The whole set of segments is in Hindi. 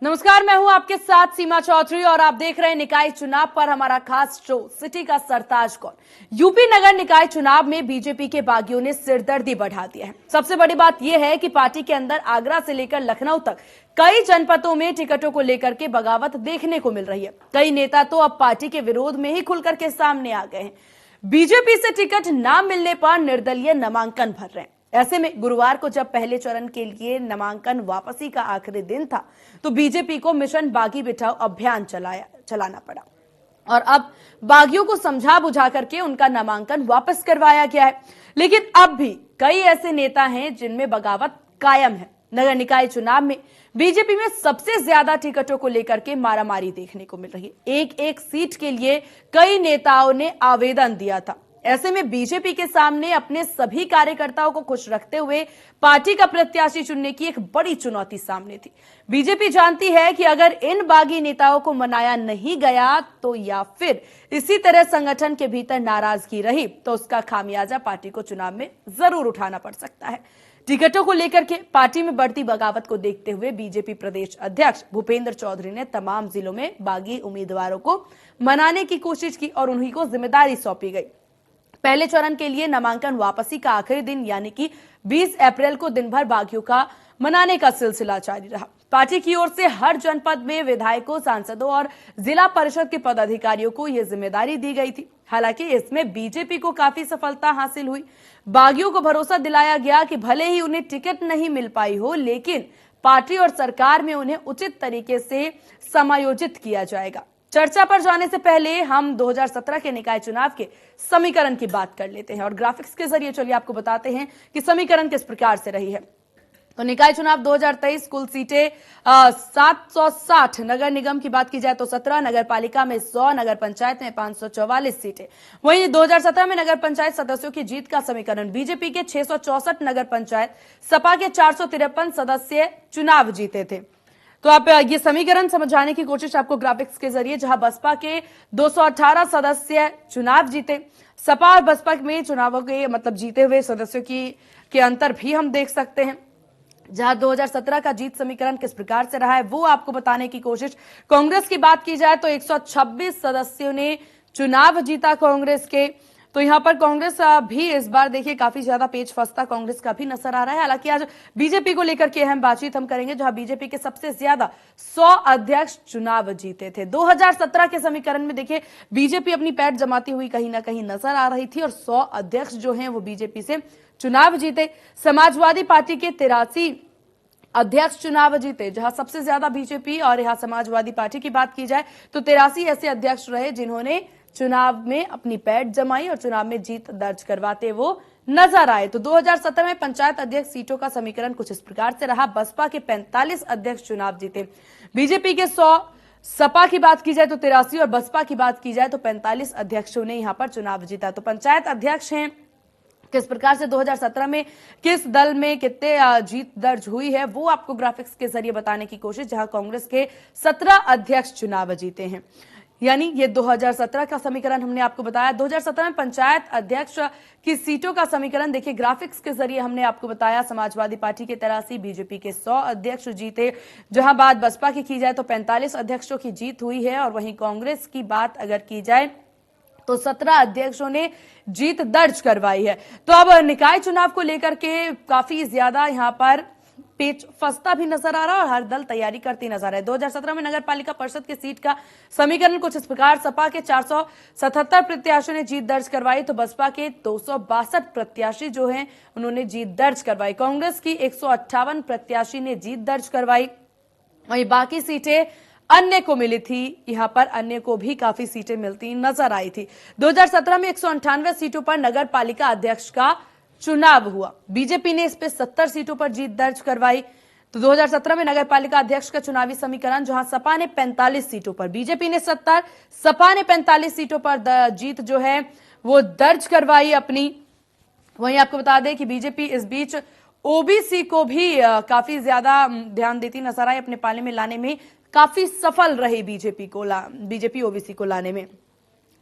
नमस्कार, मैं हूं आपके साथ सीमा चौधरी और आप देख रहे हैं निकाय चुनाव पर हमारा खास शो सिटी का सरताज कौन। यूपी नगर निकाय चुनाव में बीजेपी के बागियों ने सिरदर्दी बढ़ा दिया है। सबसे बड़ी बात यह है कि पार्टी के अंदर आगरा से लेकर लखनऊ तक कई जनपदों में टिकटों को लेकर के बगावत देखने को मिल रही है। कई नेता तो अब पार्टी के विरोध में ही खुलकर के सामने आ गए हैं। बीजेपी से टिकट न मिलने पर निर्दलीय नामांकन भर रहे हैं। ऐसे में गुरुवार को जब पहले चरण के लिए नामांकन वापसी का आखिरी दिन था तो बीजेपी को मिशन बागी बिठाओ अभियान चलाना पड़ा और अब बागियों को समझा बुझा करके उनका नामांकन वापस करवाया गया है। लेकिन अब भी कई ऐसे नेता हैं जिनमें बगावत कायम है। नगर निकाय चुनाव में बीजेपी में सबसे ज्यादा टिकटों को लेकर के मारामारी देखने को मिल रही है। एक एक सीट के लिए कई नेताओं ने आवेदन दिया था। ऐसे में बीजेपी के सामने अपने सभी कार्यकर्ताओं को खुश रखते हुए पार्टी का प्रत्याशी चुनने की एक बड़ी चुनौती सामने थी। बीजेपी जानती है कि अगर इन बागी नेताओं को मनाया नहीं गया तो या फिर इसी तरह संगठन के भीतर नाराजगी रही तो उसका खामियाजा पार्टी को चुनाव में जरूर उठाना पड़ सकता है। टिकटों को लेकर के पार्टी में बढ़ती बगावत को देखते हुए बीजेपी प्रदेश अध्यक्ष भूपेंद्र चौधरी ने तमाम जिलों में बागी उम्मीदवारों को मनाने की कोशिश की और उन्हीं को जिम्मेदारी सौंपी गई। पहले चरण के लिए नामांकन वापसी का आखिरी दिन यानी कि 20 अप्रैल को दिन भर बागियों का मनाने का सिलसिला जारी रहा। पार्टी की ओर से हर जनपद में विधायकों, सांसदों और जिला परिषद के पदाधिकारियों को यह जिम्मेदारी दी गई थी। हालांकि इसमें बीजेपी को काफी सफलता हासिल हुई। बागियों को भरोसा दिलाया गया कि भले ही उन्हें टिकट नहीं मिल पाई हो लेकिन पार्टी और सरकार में उन्हें उचित तरीके से समायोजित किया जाएगा। चर्चा पर जाने से पहले हम 2017 के निकाय चुनाव के समीकरण की बात कर लेते हैं और ग्राफिक्स के जरिए चलिए आपको बताते हैं कि समीकरण किस प्रकार से रही है। तो निकाय चुनाव 2023 कुल सीटें 760, नगर निगम की बात की जाए तो 17, नगर पालिका में 100, नगर पंचायत में 544 सीटें। वहीं 2017 में नगर पंचायत सदस्यों की जीत का समीकरण बीजेपी के 664 नगर पंचायत, सपा के 453 सदस्य चुनाव जीते थे। तो आप ये समीकरण समझाने की कोशिश आपको ग्राफिक्स के जरिए, जहां बसपा के 218 सदस्य चुनाव जीते, सपा और बसपा में चुनावों के मतलब जीते हुए सदस्यों के अंतर भी हम देख सकते हैं। जहां 2017 का जीत समीकरण किस प्रकार से रहा है वो आपको बताने की कोशिश। कांग्रेस की बात की जाए तो 126 सदस्यों ने चुनाव जीता कांग्रेस के। तो यहां पर कांग्रेस भी इस बार देखिए काफी ज्यादा पेच फंसता कांग्रेस का भी नजर आ रहा है। हालांकि आज बीजेपी को लेकर के अहम बातचीत हम करेंगे, जहां बीजेपी के सबसे ज्यादा 100 अध्यक्ष चुनाव जीते थे। 2017 के समीकरण में देखिए बीजेपी अपनी पैठ जमाती हुई कहीं ना कहीं नजर आ रही थी और 100 अध्यक्ष जो हैं वो बीजेपी से चुनाव जीते। समाजवादी पार्टी के 83 अध्यक्ष चुनाव जीते, जहां सबसे ज्यादा बीजेपी और यहां समाजवादी पार्टी की बात की जाए तो 83 ऐसे अध्यक्ष रहे जिन्होंने चुनाव में अपनी पैठ जमाई और चुनाव में जीत दर्ज करवाते वो नजर आए। तो 2017 में पंचायत अध्यक्ष सीटों का समीकरण कुछ इस प्रकार से रहा। बसपा के 45 अध्यक्ष चुनाव जीते, बीजेपी के 100, सपा की बात की जाए तो 83 और बसपा की बात की जाए तो 45 अध्यक्षों ने यहां पर चुनाव जीता। तो पंचायत अध्यक्ष हैं किस प्रकार से 2017 में किस दल में कितने जीत दर्ज हुई है वो आपको ग्राफिक्स के जरिए बताने की कोशिश, जहां कांग्रेस के 17 अध्यक्ष चुनाव जीते हैं। यानी ये 2017 का समीकरण हमने आपको बताया। 2017 में पंचायत अध्यक्ष की सीटों का समीकरण देखिए ग्राफिक्स के जरिए हमने आपको बताया। समाजवादी पार्टी के 83, बीजेपी के 100 अध्यक्ष जीते, जहां बात बसपा की जाए तो 45 अध्यक्षों की जीत हुई है और वहीं कांग्रेस की बात अगर की जाए तो 17 अध्यक्षों ने जीत दर्ज करवाई है। तो अब निकाय चुनाव को लेकर के काफी ज्यादा यहां पर पेच फंसता भी नजर आ रहा है और हर दल तैयारी करती नजर है। 2017 में नगर पालिका परिषद की सीट का समीकरण कुछ इस प्रकार, सपा के 477 प्रत्याशियों ने जीत दर्ज करवाई तो बसपा के 262 प्रत्याशी जो हैं उन्होंने जीत दर्ज करवाई। कांग्रेस की 158 प्रत्याशी ने जीत दर्ज करवाई। वहीं बाकी सीटें अन्य को मिली थी। यहां पर अन्य को भी काफी सीटें मिलती नजर आई थी। 2017 में 198 सीटों पर नगर पालिका अध्यक्ष का चुनाव हुआ, बीजेपी ने इस पे 70 सीटों पर जीत दर्ज करवाई। तो 2017 में नगर पालिका अध्यक्ष का चुनावी समीकरण, जहां सपा ने 45 सीटों पर, बीजेपी ने 70, सपा ने 45 सीटों पर जीत जो है वो दर्ज करवाई अपनी। वहीं आपको बता दें कि बीजेपी इस बीच ओबीसी को भी काफी ज्यादा ध्यान देती नजर आई, अपने पाले में लाने में काफी सफल रही बीजेपी ओबीसी को लाने में।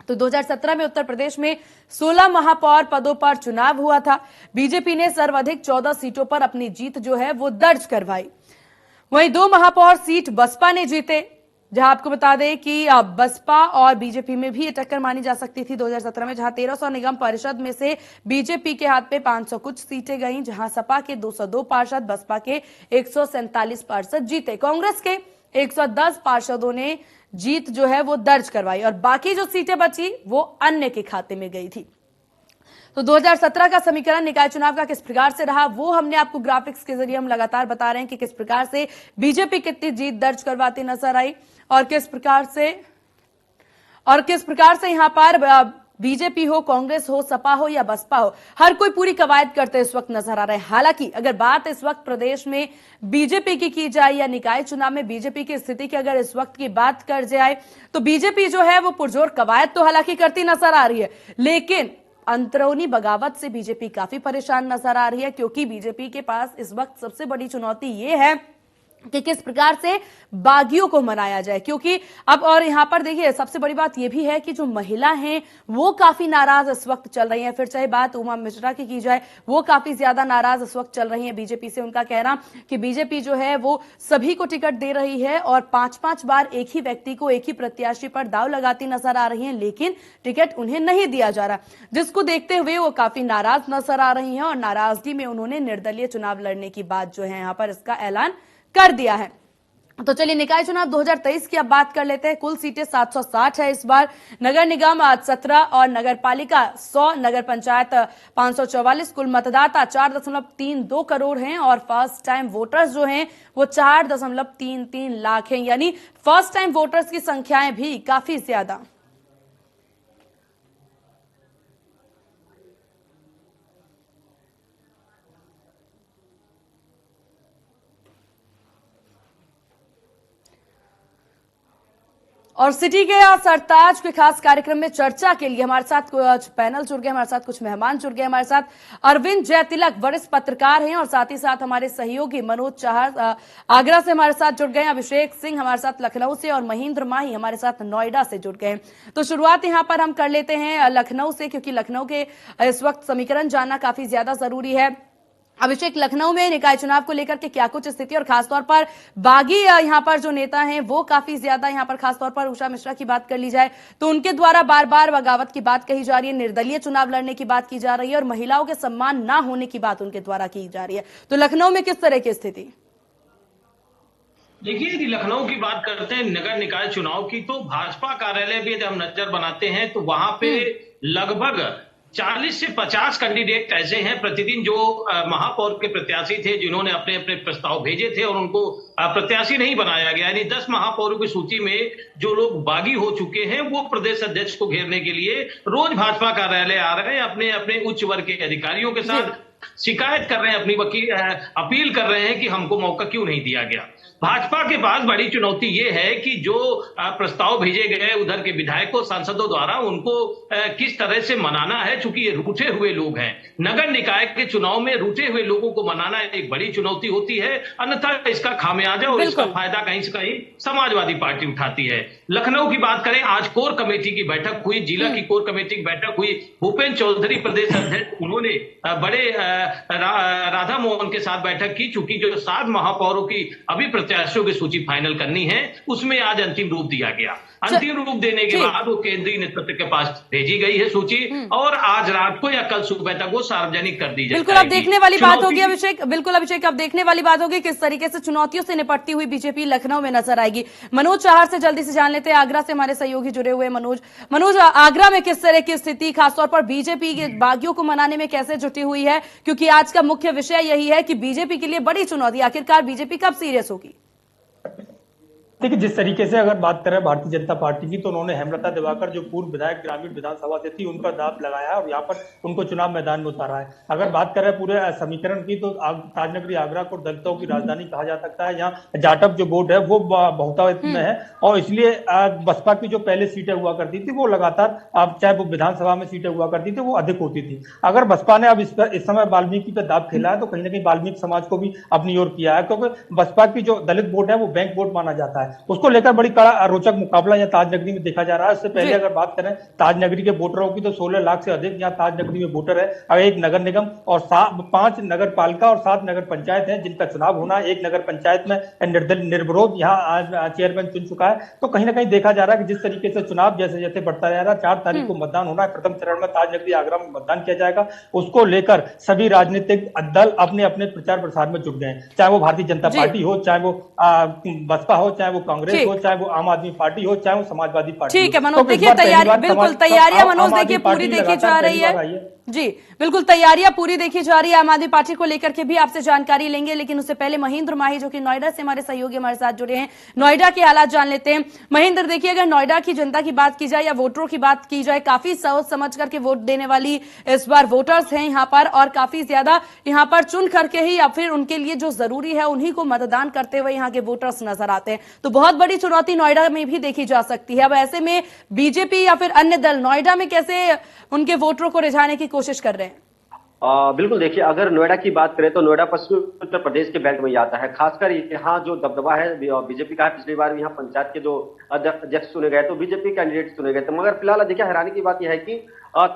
तो 2017 में उत्तर प्रदेश में 16 महापौर पदों पर चुनाव हुआ था। बीजेपी ने सर्वाधिक 14 सीटों पर अपनी जीत जो है वो दर्ज करवाई। वहीं 2 महापौर सीट बसपा ने जीते, जहां आपको बता दें कि बसपा और बीजेपी में भी ये टक्कर मानी जा सकती थी 2017 में, जहां 1300 निगम परिषद में से बीजेपी के हाथ में 500 कुछ सीटें गईं, जहां सपा के 202 पार्षद, बसपा के 147 पार्षद जीते। कांग्रेस के 110 पार्षदों ने जीत जो है वो दर्ज करवाई और बाकी जो सीटें बची वो अन्य के खाते में गई थी। तो 2017 का समीकरण निकाय चुनाव का किस प्रकार से रहा वो हमने आपको ग्राफिक्स के जरिए हम लगातार बता रहे हैं कि किस प्रकार से बीजेपी कितनी जीत दर्ज करवाती नजर आई और किस प्रकार से यहां पर बीजेपी हो, कांग्रेस हो, सपा हो या बसपा हो, हर कोई पूरी कवायद करते इस वक्त नजर आ रहा है। हालांकि अगर बात इस वक्त प्रदेश में बीजेपी की जाए या निकाय चुनाव में बीजेपी की स्थिति की अगर इस वक्त की बात कर जाए तो बीजेपी जो है वो पुरजोर कवायद तो हालांकि करती नजर आ रही है, लेकिन अंदरूनी बगावत से बीजेपी काफी परेशान नजर आ रही है, क्योंकि बीजेपी के पास इस वक्त सबसे बड़ी चुनौती यह है कि किस प्रकार से बागियों को मनाया जाए। क्योंकि अब और यहां पर देखिए सबसे बड़ी बात यह भी है कि जो महिला हैं वो काफी नाराज इस वक्त चल रही हैं। फिर चाहे बात उमा मिश्रा की जाए, वो काफी ज्यादा नाराज इस वक्त चल रही हैं बीजेपी से। उनका कहना कि बीजेपी जो है वो सभी को टिकट दे रही है और 5-5 बार एक ही व्यक्ति को, एक ही प्रत्याशी पर दाव लगाती नजर आ रही है, लेकिन टिकट उन्हें नहीं दिया जा रहा, जिसको देखते हुए वो काफी नाराज नजर आ रही हैं और नाराजगी में उन्होंने निर्दलीय चुनाव लड़ने की बात जो है यहां पर इसका ऐलान कर दिया है। तो चलिए निकाय चुनाव 2023 की अब बात कर लेते हैं। कुल सीटें 760 है इस बार। नगर निगम 17 और नगर पालिका 100, नगर पंचायत 544। कुल मतदाता 4.32 करोड़ हैं और फर्स्ट टाइम वोटर्स जो हैं वो 4.33 लाख हैं, यानी फर्स्ट टाइम वोटर्स की संख्याएं भी काफी ज्यादा। और सिटी के सरताज के खास कार्यक्रम में चर्चा के लिए हमारे साथ कुछ पैनल जुड़ गए, हमारे साथ कुछ मेहमान जुड़ गए। हमारे साथ अरविंद जयतिलक वरिष्ठ पत्रकार हैं और साथ ही साथ हमारे सहयोगी मनोज चाहर आगरा से हमारे साथ जुड़ गए, अभिषेक सिंह हमारे साथ लखनऊ से और महेंद्र माही हमारे साथ नोएडा से जुड़ गए। तो शुरुआत यहां पर हम कर लेते हैं लखनऊ से, क्योंकि लखनऊ के इस वक्त समीकरण जानना काफी ज्यादा जरूरी है। अभिषेक, लखनऊ में निकाय चुनाव को लेकर के क्या कुछ स्थिति और खासतौर पर बागी यहां पर जो नेता हैं वो काफी ज्यादा यहां पर खासतौर पर उषा मिश्रा की बात कर ली जाए तो उनके द्वारा बार बार बगावत की बात कही जा रही है, निर्दलीय चुनाव लड़ने की बात की जा रही है और महिलाओं के सम्मान ना होने की बात उनके द्वारा की जा रही है। तो लखनऊ में किस तरह की स्थिति? देखिए, यदि लखनऊ की बात करते हैं नगर निकाय चुनाव की, तो भाजपा कार्यालय भी यदि हम नजर बनाते हैं तो वहां पे लगभग 40 से 50 कैंडिडेट ऐसे हैं प्रतिदिन जो महापौर के प्रत्याशी थे, जिन्होंने अपने अपने प्रस्ताव भेजे थे और उनको प्रत्याशी नहीं बनाया गया। यानी 10 महापौरों की सूची में जो लोग बागी हो चुके हैं वो प्रदेश अध्यक्ष को घेरने के लिए रोज भाजपा कार्यालय आ रहे हैं, अपने अपने उच्च वर्ग के अधिकारियों के साथ शिकायत कर रहे हैं, अपनी वकील अपील कर रहे हैं कि हमको मौका क्यों नहीं दिया गया। भाजपा के पास बड़ी चुनौती ये है कि जो प्रस्ताव भेजे गए उधर के विधायकों सांसदों द्वारा, उनको किस तरह से मनाना है, चूंकि ये रूठे हुए लोग हैं। नगर निकाय के चुनाव में रूठे हुए लोगों को मनाना एक बड़ी चुनौती होती है, अन्यथा इसका खामियाजा और इसका फायदा कहीं से कहीं समाजवादी पार्टी उठाती है। लखनऊ की बात करें, आज कोर कमेटी की बैठक हुई, जिला की कोर कमेटी की बैठक हुई। भूपेंद्र चौधरी प्रदेश अध्यक्ष, उन्होंने बड़े राधा मोहन के साथ बैठक की, चूंकि जो 7 महापौरों की अभी प्रत्याशियों की सूची फाइनल करनी है उसमें आज अंतिम रूप दिया गया। अंतिम रूप देने के बाद वो केंद्रीय नेतृत्व के पास भेजी गई है सूची और आज रात को या कल सुबह तक वो सार्वजनिक कर दी जाएगी। बिल्कुल अब देखने वाली बात होगी अभिषेक, बिल्कुल अभिषेक अब देखने वाली बात होगी किस तरीके से चुनौतियों से निपटती हुई बीजेपी लखनऊ में नजर आएगी। मनोज चाहर से जल्दी से जान लेते हैं, आगरा से हमारे सहयोगी जुड़े हुए मनोज, आगरा में किस तरह की स्थिति, खासतौर पर बीजेपी के बागियों को मनाने में कैसे जुटी हुई है, क्योंकि आज का मुख्य विषय यही है कि बीजेपी के लिए बड़ी चुनौती, आखिरकार बीजेपी कब सीरियस होगी? देखिए, जिस तरीके से अगर बात करें भारतीय जनता पार्टी की, तो उन्होंने हेमलता दिवाकर जो पूर्व विधायक ग्रामीण विधानसभा से थी, उनका दांव लगाया है और यहाँ पर उनको चुनाव मैदान में उतारा है। अगर बात करें पूरे समीकरण की, तो ताजनगरी आगरा को दलितों की राजधानी कहा जा सकता है। यहाँ जाटव जो वोट है वो बहुतायत में है और इसलिए बसपा की जो पहले सीटें हुआ करती थी वो लगातार, चाहे वो विधानसभा में सीटें हुआ करती थी, वो अधिक होती थी। अगर बसपा ने अब इस समय वाल्मीकि पे दांव खेला है तो कहीं ना कहीं वाल्मीकि समाज को भी अपनी ओर किया है, क्योंकि बसपा की जो दलित वोट है वो बैंक वोट माना जाता है। है, उसको लेकर बड़ी कड़ा रोचक मुकाबला यहाँ ताज नगरी में देखा जा रहा है। इससे पहले अगर बात करें ताज नगरी के वोटरों की, तो 16 लाख से अधिक यहाँ ताज नगरी में वोटर है। अब एक नगर निगम और 5 नगर पालिका और 7 नगर पंचायत है जिनका चुनाव होना है। एक नगर पंचायत में निर्विरोध यहाँ चेयरमैन चुन चुका है। तो कहीं ना कहीं देखा जा रहा है कि जिस तरीके से चुनाव जैसे जैसे बढ़ता जा रहा है, 4 तारीख को मतदान होना है। प्रथम चरण में ताज नगरी आगरा में मतदान किया जाएगा। उसको लेकर सभी राजनीतिक दल अपने अपने प्रचार प्रसार में जुट गए, चाहे वो भारतीय जनता पार्टी हो, चाहे वो बसपा हो, चाहे वो कांग्रेस हो, चाहे वो आम आदमी पार्टी हो, चाहे वो समाजवादी पार्टी। ठीक है मनोज, देखिए तैयारियां मनोज देखिए पूरी देखी जा रही है जी, बिल्कुल तैयारियां पूरी देखी जा रही है। आम आदमी पार्टी को लेकर के भी आपसे जानकारी लेंगे, लेकिन उससे पहले महेंद्र माही जो कि नोएडा से हमारे सहयोगी हमारे साथ जुड़े हैं, नोएडा के हालात जान लेते हैं। महेंद्र देखिए, अगर नोएडा की जनता की बात की जाए या वोटरों की बात की जाए, काफी सोच समझ करके वोट देने वाली इस बार वोटर्स हैं यहाँ पर, और काफी ज्यादा यहाँ पर चुन करके ही या फिर उनके लिए जो जरूरी है उन्हीं को मतदान करते हुए यहाँ के वोटर्स नजर आते हैं। तो बहुत बड़ी चुनौती नोएडा में भी देखी जा सकती है। अब ऐसे में बीजेपी या फिर अन्य दल नोएडा में कैसे उनके वोटरों को रिझाने की कोशिश कर रहे हैं? बिल्कुल, देखिए अगर नोएडा की बात करें तो नोएडा पश्चिमी उत्तर प्रदेश के बेल्ट में ही आता है। खासकर यहाँ जो दबदबा है बीजेपी का है। पिछली बार यहाँ पंचायत के जो अध्यक्ष चुने गए तो बीजेपी कैंडिडेट चुने गए थे, मगर फिलहाल देखिए हैरानी की बात यह है कि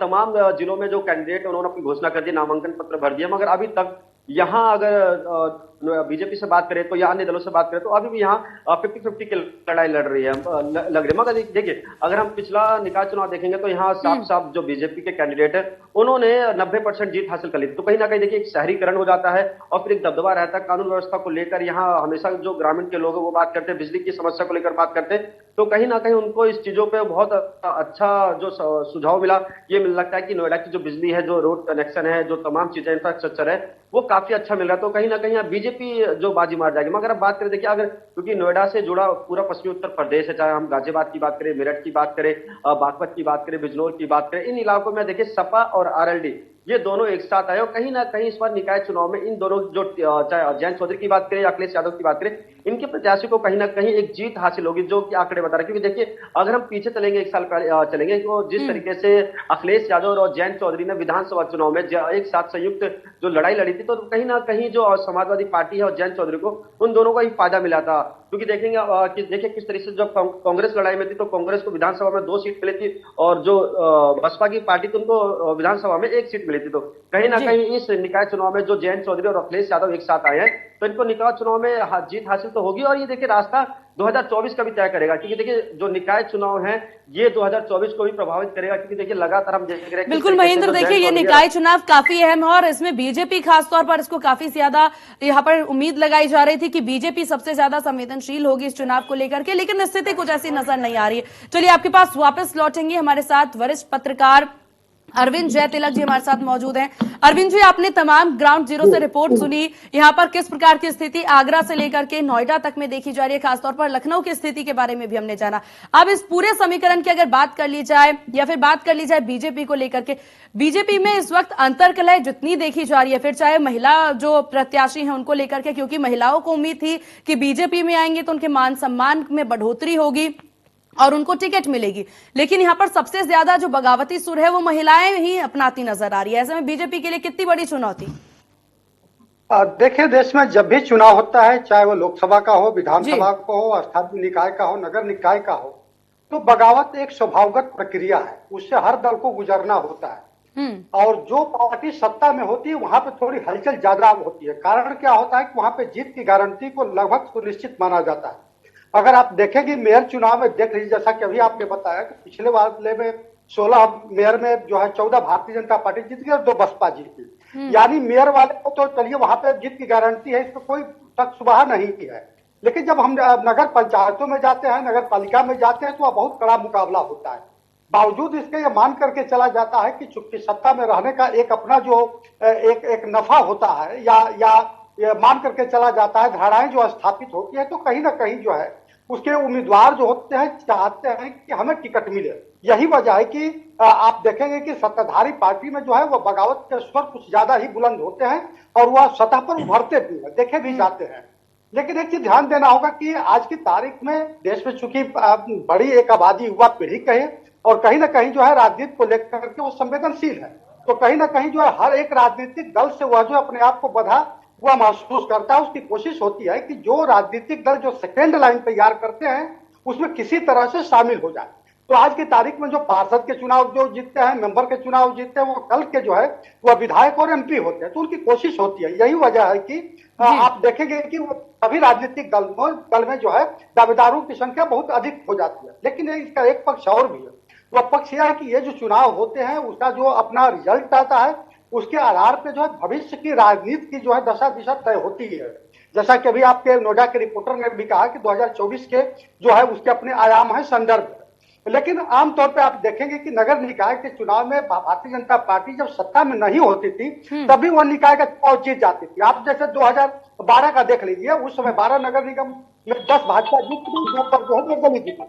तमाम जिलों में जो कैंडिडेट उन्होंने अपनी घोषणा कर दी, नामांकन पत्र भर दिया, मगर अभी तक यहाँ अगर बीजेपी से बात करें तो या अन्य दलों से बात करें तो अभी भी यहाँ 50-50 की लड़ाई लड़ रही है, लग रही है। मगर देखिए अगर हम पिछला निकाय चुनाव देखेंगे तो यहाँ साफ जो बीजेपी के कैंडिडेट है उन्होंने 90% जीत हासिल कर ली थी। तो कहीं ना कहीं देखिए एक शहरीकरण हो जाता है और फिर एक दबदबा रहता है कानून व्यवस्था को लेकर। यहाँ हमेशा जो ग्रामीण के लोग हैं वो बात करते हैं, बिजली की समस्या को लेकर बात करते हैं, तो कहीं ना कहीं उनको इस चीजों पे बहुत अच्छा जो सुझाव मिला। ये मिल लगता है कि नोएडा की जो बिजली है, जो रोड कनेक्शन है, जो तमाम चीजें इंफ्रास्ट्रक्चर है, वो काफी अच्छा मिल रहा है। तो कहीं ना कहीं बीजेपी जो बाजी मार जाएगी। मगर अब बात करें, देखिए अगर क्योंकि नोएडा से जुड़ा पूरा पश्चिमी उत्तर प्रदेश है, चाहे हम गाजियाबाद की बात करें, मेरठ की बात करें, बागपत की बात करें, बिजनौर की बात करें, इन इलाकों में देखिए सपा और आरएलडी ये दोनों एक साथ आए और कहीं ना कहीं इस बार निकाय चुनाव में इन दोनों जो चाहे जयंत चौधरी की बात करें या अखिलेश यादव की बात करें, इनके प्रत्याशी को कहीं ना कहीं एक जीत हासिल होगी, जो कि आंकड़े बता रहे हैं। क्योंकि देखिए अगर हम पीछे चलेंगे, 1 साल पहले चलेंगे, तो जिस तरीके से अखिलेश यादव और जयंत चौधरी ने विधानसभा चुनाव में एक साथ संयुक्त जो लड़ाई लड़ी थी, तो कहीं ना कहीं जो समाजवादी पार्टी है और जयंत चौधरी को उन दोनों को ही फायदा मिला था। क्योंकि देखेंगे कि देखिए किस तरीके से जब कांग्रेस लड़ाई में थी तो कांग्रेस को विधानसभा में 2 सीट मिली थी और जो बसपा की पार्टी थी उनको विधानसभा में 1 सीट मिली थी। तो कहीं ना कहीं इस निकाय चुनाव में जो जयंत चौधरी और अखिलेश यादव एक साथ आए हैं तो इनको निकाय चुनाव में जीत हासिल तो होगी। और ये देखिए रास्ता 2024 का भी तय करेगा, क्योंकि देखिए जो निकाय चुनाव है ये 2024 को भी प्रभावित करेगा। क्योंकि देखिए लगातार हम देख रहे हैं। बिल्कुल महेंद्र, देखिए ये निकाय चुनाव काफी अहम है और इसमें बीजेपी खासतौर पर इसको काफी ज्यादा यहाँ पर उम्मीद लगाई जा रही थी कि बीजेपी सबसे ज्यादा संवेदनशील होगी इस चुनाव को लेकर के, लेकिन स्थिति कुछ ऐसी नजर नहीं आ रही है। चलिए आपके पास वापस लौटेंगे, हमारे साथ वरिष्ठ पत्रकार अरविंद जय तिलक जी हमारे साथ मौजूद हैं। अरविंद जी, आपने तमाम ग्राउंड जीरो से रिपोर्ट सुनी, यहाँ पर किस प्रकार की स्थिति आगरा से लेकर के नोएडा तक में देखी जा रही है, खासतौर पर लखनऊ की स्थिति के बारे में भी हमने जाना। अब इस पूरे समीकरण की अगर बात कर ली जाए या फिर बात कर ली जाए बीजेपी को लेकर के, बीजेपी में इस वक्त अंतर्कलह जितनी देखी जा रही है, फिर चाहे महिला जो प्रत्याशी हैं उनको लेकर के, क्योंकि महिलाओं को उम्मीद थी कि बीजेपी में आएंगे तो उनके मान सम्मान में बढ़ोतरी होगी और उनको टिकट मिलेगी, लेकिन यहाँ पर सबसे ज्यादा जो बगावती सुर है वो महिलाएं ही अपनाती नजर आ रही है। ऐसे में बीजेपी के लिए कितनी बड़ी चुनौती? देखिए देश में जब भी चुनाव होता है, चाहे वो लोकसभा का हो, विधानसभा का हो, स्थानीय निकाय का हो, नगर निकाय का हो, तो बगावत एक स्वभावगत प्रक्रिया है, उससे हर दल को गुजरना होता है। और जो पार्टी सत्ता में होती है वहां पे थोड़ी हलचल ज्यादा होती है। कारण क्या होता है कि वहां पे जीत की गारंटी को लगभग सुनिश्चित माना जाता है। अगर आप देखेंगे मेयर चुनाव में देख लीजिए, जैसा कि अभी आपने बताया कि पिछले वाले में 16 मेयर में जो है 14 भारतीय जनता पार्टी जीत गई और 2 बसपा जीती। यानी मेयर वाले को तो चलिए वहां पे जीत की गारंटी है, इसमें कोई शक शुबह नहीं की है। लेकिन जब हम नगर पंचायतों में जाते हैं, नगर पालिका में जाते हैं, तो वह बहुत कड़ा मुकाबला होता है। बावजूद इसके ये मान करके चला जाता है कि चुप्पी सत्ता में रहने का एक अपना जो एक नफा होता है, या ये मान करके चला जाता है, धाराएं जो स्थापित होती है, तो कहीं ना कहीं जो है उसके उम्मीदवार जो होते हैं चाहते हैं कि हमें टिकट मिले। यही वजह है कि आप देखेंगे कि सत्ताधारी पार्टी में जो है वो बगावत के स्वर कुछ ज्यादा ही बुलंद होते हैं और वह सतह पर उभरते भी हैं, देखे भी जाते हैं। लेकिन एक चीज ध्यान देना होगा कि आज की तारीख में देश में चूंकि बड़ी एक आबादी युवा पीढ़ी कहे और कहीं ना कहीं जो है राजनीति को लेकर के वो संवेदनशील है, तो कहीं ना कहीं जो है हर एक राजनीतिक दल से वह जो अपने आप को बधा वह महसूस करता है। उसकी कोशिश होती है कि जो राजनीतिक दल जो सेकेंड लाइन तैयार करते हैं उसमें किसी तरह से शामिल हो जाए। तो आज की तारीख में जो पार्षद के चुनाव जो जीतते हैं, मेंबर के चुनाव जीतते हैं, वो कल के जो है वह विधायक और एमपी होते हैं। तो उनकी कोशिश होती है, यही वजह है कि आप देखेंगे कि वो सभी राजनीतिक दल में जो है दावेदारों की संख्या बहुत अधिक हो जाती है। लेकिन इसका एक पक्ष और भी है, वह पक्ष यह है कि ये जो चुनाव होते हैं उसका जो अपना रिजल्ट आता है उसके आधार पे जो है भविष्य की राजनीति की जो है दशा दिशा तय होती है। जैसा कि अभी आपके नोएडा के रिपोर्टर ने भी कहा कि 2024 के जो है उसके अपने आयाम है, संदर्भ। लेकिन आमतौर पे आप देखेंगे कि नगर निकाय के चुनाव में भारतीय जनता पार्टी जब सत्ता में नहीं होती थी तभी वो निकाय का चुनाव जीत जाती थी। आप जैसे 2012 का देख लीजिए, उस समय 12 नगर निगम में 10 भाजपा जीत, 2 पर जो है निर्दलीय जीती।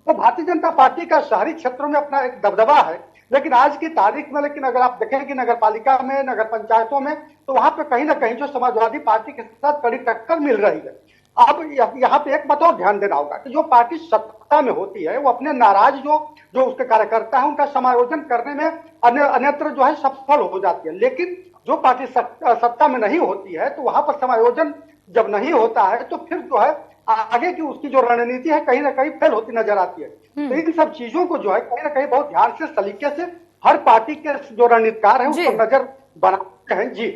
तो भारतीय जनता पार्टी का शहरी क्षेत्रों में अपना एक दबदबा है। लेकिन आज की तारीख में लेकिन अगर आप देखें कि नगर पालिका में, नगर पंचायतों में, तो वहां पे कहीं ना कहीं जो समाजवादी पार्टी के साथ कड़ी टक्कर मिल रही है। अब यहाँ पे एक बात और ध्यान देना होगा कि जो पार्टी सत्ता में होती है वो अपने नाराज जो उसके कार्यकर्ता है उनका समायोजन करने में अन्यत्र जो है सफल हो जाती है। लेकिन जो पार्टी सत्ता में नहीं होती है तो वहां पर समायोजन जब नहीं होता है तो फिर जो है आगे की उसकी जो रणनीति है कहीं ना कहीं फेल होती नजर आती है। तो इन सब चीजों को जो है कहीं ना कहीं बहुत ध्यान से, सलीके से हर पार्टी के जो रणनीतिकार है उस पर नजर बनाते हैं। जी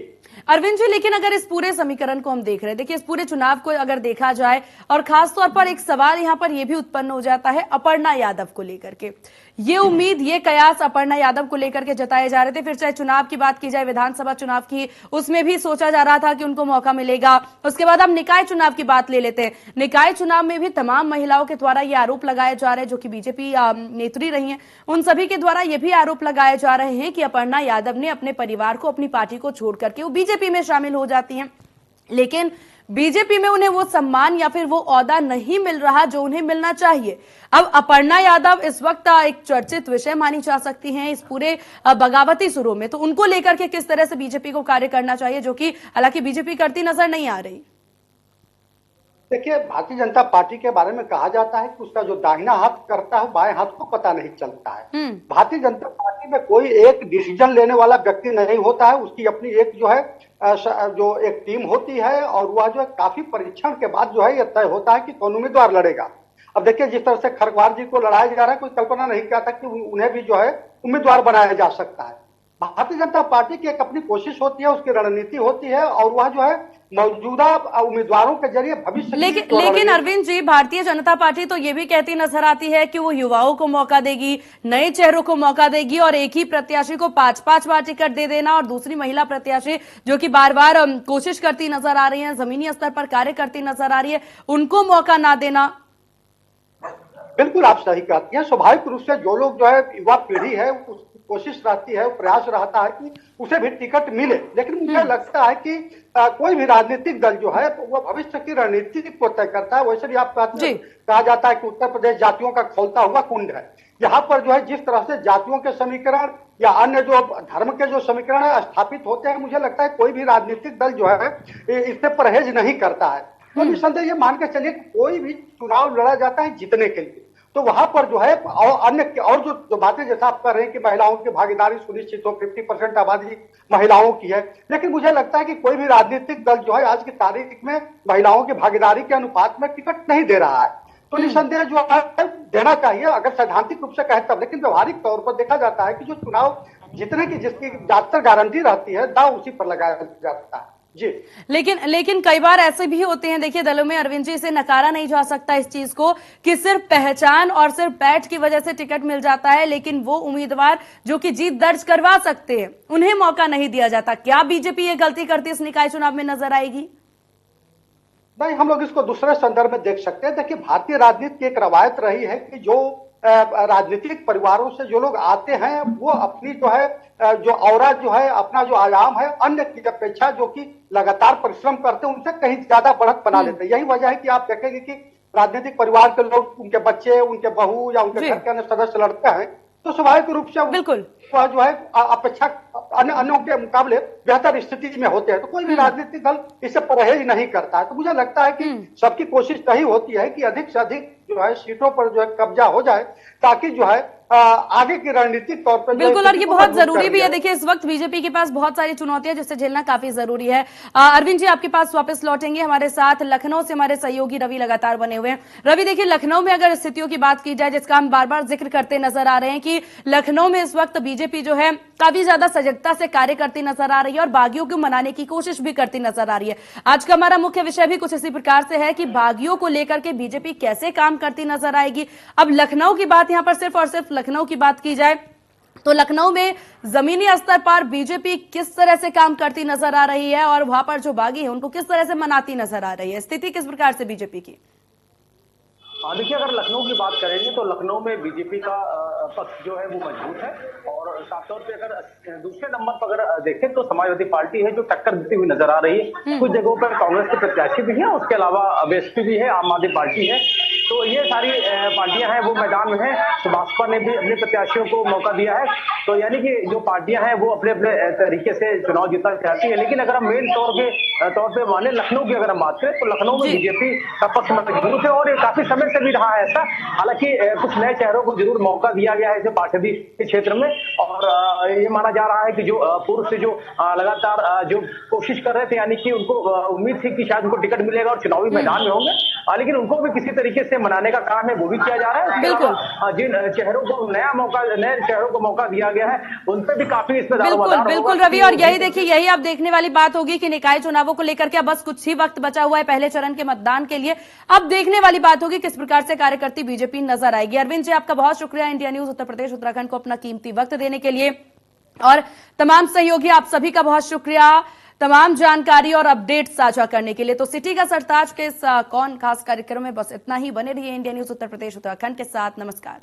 अरविंद जी, लेकिन अगर इस पूरे समीकरण को हम देख रहे हैं, देखिए इस पूरे चुनाव को अगर देखा जाए और खास तौर पर एक सवाल यहां पर यह भी उत्पन्न हो जाता है अपर्णा यादव को लेकर के। ये उम्मीद, ये कयास अपर्णा यादव को लेकर के जताए जा रहे थे। फिर चाहे चुनाव की बात की जाए, विधानसभा चुनाव की, उसमें भी सोचा जा रहा था कि उनको मौका मिलेगा। उसके बाद हम निकाय चुनाव की बात ले लेते हैं। निकाय चुनाव में भी तमाम महिलाओं के द्वारा ये आरोप लगाए जा रहे हैं, जो कि बीजेपी नेत्री रही हैं, उन सभी के द्वारा ये भी आरोप लगाए जा रहे हैं कि अपर्णा यादव ने अपने परिवार को, अपनी पार्टी को छोड़ करके वो बीजेपी में शामिल हो जाती हैं, लेकिन बीजेपी में उन्हें वो सम्मान या फिर वो ओहदा नहीं मिल रहा जो उन्हें मिलना चाहिए। अब अपर्णा यादव इस वक्त एक चर्चित विषय मानी जा सकती हैं इस पूरे बगावती सुरों में। तो उनको लेकर के किस तरह से बीजेपी को कार्य करना चाहिए, जो कि हालांकि बीजेपी करती नजर नहीं आ रही। देखिए, भारतीय जनता पार्टी के बारे में कहा जाता है कि उसका जो दाहिना हाथ करता है बाएं हाथ को पता नहीं चलता है। भारतीय जनता पार्टी में कोई एक डिसीजन लेने वाला व्यक्ति नहीं होता है, उसकी अपनी एक जो है जो एक टीम होती है और वह जो है काफी परीक्षण के बाद जो है यह तय होता है कि कौन उम्मीदवार लड़ेगा। अब देखिए, जिस तरह से खरगवार जी को लड़ाया जा रहा है, कोई कल्पना नहीं किया था कि उन्हें भी जो है उम्मीदवार बनाया जा सकता है। भारतीय जनता पार्टी की एक अपनी कोशिश होती है, उसकी रणनीति होती है और वह जो है मौजूदा उम्मीदवारों के जरिए भविष्य। लेकिन अरविंद जी, भारतीय जनता पार्टी तो ये भी कहती नजर आती है कि वो युवाओं को मौका देगी, नए चेहरों को मौका देगी और एक ही प्रत्याशी को 5-5 बार टिकट दे देना और दूसरी महिला प्रत्याशी जो कि बार बार कोशिश करती नजर आ रही है, जमीनी स्तर पर कार्य करती नजर आ रही है, उनको मौका ना देना। बिल्कुल आप सही कहती हैं। स्वाभाविक रूप से जो लोग जो है युवा पीढ़ी है उसकी कोशिश रहती है, प्रयास रहता है कि उसे भी टिकट मिले। लेकिन मुझे लगता है कि कोई भी राजनीतिक दल जो है वो भविष्य की रणनीति को तय करता है। वैसे भी आप कहा जाता है कि उत्तर प्रदेश जातियों का खोलता हुआ कुंड है। यहाँ पर जो है जिस तरह से जातियों के समीकरण या अन्य जो धर्म के जो समीकरण है स्थापित होते हैं, मुझे लगता है कोई भी राजनीतिक दल जो है इससे परहेज नहीं करता है। तो निसंदेह ये मान के चलिए कोई भी चुनाव लड़ा जाता है जीतने के लिए, तो वहां पर जो है और अन्य और जो बातें जैसा आप कर रहे हैं कि महिलाओं की भागीदारी सुनिश्चित हो, 50% आबादी महिलाओं की है। लेकिन मुझे लगता है कि कोई भी राजनीतिक दल जो है आज की तारीख में महिलाओं की भागीदारी के अनुपात में टिकट नहीं दे रहा है। तो निसंदेह जो है देना चाहिए अगर सैद्धांतिक रूप से कहे तब। लेकिन व्यवहारिक तौर पर देखा जाता है कि जो चुनाव जीतने की जिसकी ज्यादातर गारंटी रहती है, दाव उसी पर लगाया जाता है। जी, लेकिन कई बार ऐसे भी होते हैं, देखिए दलों में, अरविंद जी, इसे नकारा नहीं जा सकता इस चीज को कि सिर्फ पहचान और सिर्फ बैठ की वजह से टिकट मिल जाता है, लेकिन वो उम्मीदवार जो कि जीत दर्ज करवा सकते हैं उन्हें मौका नहीं दिया जाता। क्या बीजेपी ये गलती करती इस निकाय चुनाव में नजर आएगी? नहीं, हम लोग इसको दूसरे संदर्भ में देख सकते हैं। देखिए, भारतीय राजनीति की एक रवायत रही है कि जो राजनीतिक परिवारों से जो लोग आते हैं वो अपनी जो है जो औरा जो है अपना जो आयाम है अन्य की अपेक्षा जो कि लगातार परिश्रम करते हैं उनसे कहीं ज्यादा बढ़त बना लेते हैं। यही वजह है कि आप देखेंगे कि राजनीतिक परिवार के लोग, उनके बच्चे, उनके बहू या उनके घर के अन्य सदस्य लड़ते हैं तो स्वाभाविक रूप से बिल्कुल वह जो है अपेक्षा अन्यों के मुकाबले बेहतर स्थिति में होते हैं। तो कोई भी राजनीतिक दल इससे परहेज नहीं करता है। तो मुझे लगता है कि सबकी कोशिश यही होती है कि अधिक से अधिक जो है सीटों पर जो है कब्जा हो जाए, ताकि जो है आगे की रणनीतिक तौर पर बिल्कुल, और ये बहुत जरूरी भी है। देखिए, इस वक्त बीजेपी के पास बहुत सारी चुनौतियां जिसे झेलना काफी जरूरी है। अरविंद जी आपके पास वापस लौटेंगे। हमारे साथ लखनऊ से हमारे सहयोगी रवि लगातार बने हुए हैं। रवि, देखिए, लखनऊ में अगर स्थितियों की बात की जाए, जिसका हम बार बार जिक्र करते नजर आ रहे हैं कि लखनऊ में इस वक्त बीजेपी जो है काफी ज्यादा सजगता से कार्य करती नजर आ रही है और बागियों को मनाने की कोशिश भी करती नजर आ रही है। आज का हमारा मुख्य विषय भी कुछ इसी प्रकार से है कि बागियों को लेकर के बीजेपी कैसे काम करती नजर आएगी। अब लखनऊ की बात यहां पर सिर्फ और सिर्फ लखनऊ की बात की जाए तो लखनऊ में जमीनी स्तर पर बीजेपी किस तरह से काम करती नजर आ रही है और वहां पर जो बागी है उनको किस तरह से मनाती नजर आ रही है, स्थिति किस प्रकार से बीजेपी की? देखिए, अगर लखनऊ की बात करेंगे तो लखनऊ में बीजेपी का पक्ष जो है वो मजबूत है और साफ तौर पे अगर दूसरे नंबर पर अगर देखें तो समाजवादी पार्टी है जो टक्कर देती हुई नजर आ रही है। कुछ जगहों पर कांग्रेस के प्रत्याशी भी हैं, उसके अलावा बीएसपी भी है, आम आदमी पार्टी है, तो ये सारी पार्टियां हैं वो मैदान में हैं। तो भाजपा ने भी अपने प्रत्याशियों को मौका दिया है, तो यानी कि जो पार्टियां हैं वो अपने अपने तरीके से चुनाव जीतना चाहती है। लेकिन अगर हम मेन तौर पे माने लखनऊ की अगर हम बात करें तो लखनऊ में बीजेपी का पक्ष मजबूत है और ये काफी समय से भी रहा है ऐसा। हालांकि कुछ नए चेहरों को जरूर मौका दिया गया है इसे पार्षदी के क्षेत्र में, और ये माना जा रहा है कि जो पूर्व से जो लगातार जो कोशिश कर रहे थे, यानी कि उनको उम्मीद थी कि शायद उनको टिकट मिलेगा और चुनावी मैदान में होंगे, लेकिन उनको भी किसी तरीके से मनाने का काम है वो भी किया जा रहा है। बिल्कुल, जिन चेहरों को नए चेहरों को मौका दिया गया है उन पर भी काफी इसमें बिल्कुल रवि, और यही देखिए, यही अब देखने वाली बात होगी कि निकाय चुनावों को लेकर के अब बस कुछ ही वक्त बचा हुआ है पहले चरण के मतदान के लिए। अब देखने वाली बात होगी किस प्रकार से कार्य करती बीजेपी नजर आएगी। अरविंद जी आपका बहुत शुक्रिया इंडिया न्यूज उत्तर प्रदेश उत्तराखंड को अपना कीमती वक्त देने के लिए, और तमाम सहयोगी आप सभी का बहुत शुक्रिया तमाम जानकारी और अपडेट साझा करने के लिए। तो सिटी का सरताज के इस कौन खास कार्यक्रम में बस इतना ही। बने रहिए इंडिया न्यूज उत्तर प्रदेश उत्तराखंड के साथ। नमस्कार।